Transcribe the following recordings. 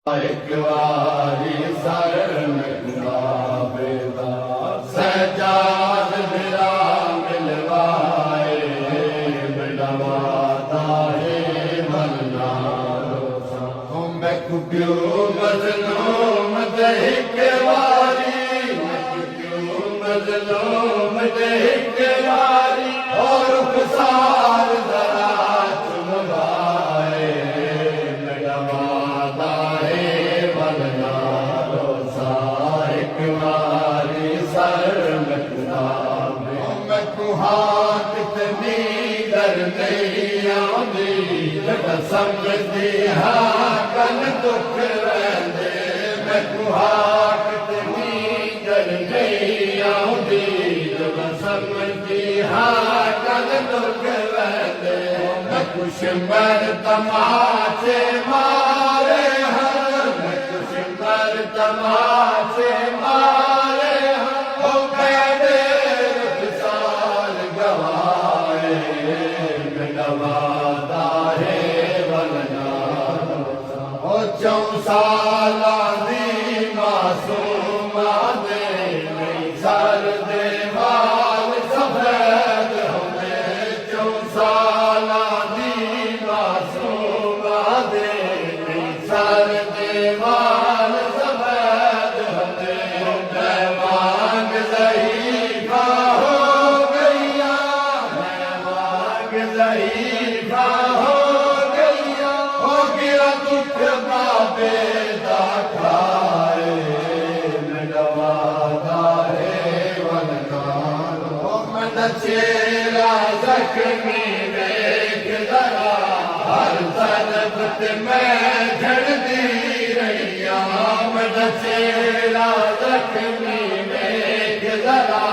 एक बारी शरण बेदा सजाद मेरा मिलवाए मिलवाता है मन्ना मैं क्यों मजलूम देख वारी क्यों मजलूम देख वारी और खुशार जरा चुनवाए मिलवाता है मन्ना एक बारी शरण मैं कुहाँ कितनी दर नहीं आंदी समझती हाँ कल दुख रहंदे मैं कुहाँ कितनी दर नहीं आंदी समझती हाँ कल दुख रहंदे मैं कुछ मर तमाचे मारे हैं मैं कुछ मर तमाचे मारे हैं ओ कहते साल गवाए मैं गवाता है वलना ओ चौसाला दी मासूमा दे नहीं सर दे वाल सफेद होने चौसाला दी मासूमा दे नहीं सर दे वाल सफेद होने मैं मांग ज़हीफ़ा हो गईया मैं मांग ज़हीफ़ा हो गईया हो गया दुख बाबे दा खाए मैं गवाता है वनकान ओ मन चेहरा ज़ख्मी देख जरा हर तरफ ते मैं झड़ती रहिया मन चेहरा ज़ख्मी देख जरा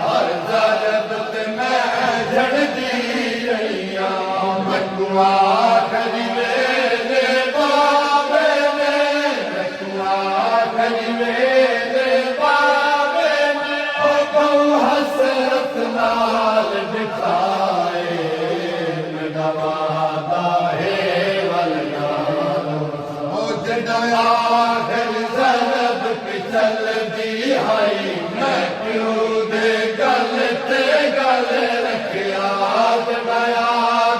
हर तरफ ते मैं झड़ती रहिया मैं कुआ खरी मेरे बाबे में मैं कुआ खरी मेरे बाबे में ओ कहूँ हसरत नाल दिखाए मैं गवाता है वलना ओ जड़ाया घर ज़रब पिछल दी हाई मैं क्यों दे गल ते गल रखिया जड़ाया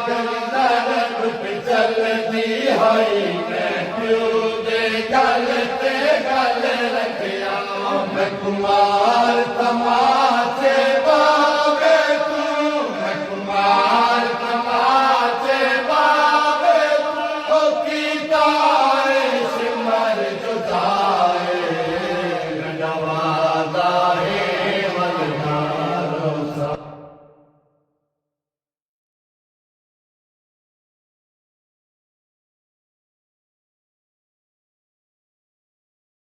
घर ज़रब पिछल दी हाई मैं क्यों दे गल ते गल रखिया मैं कुमार तमाम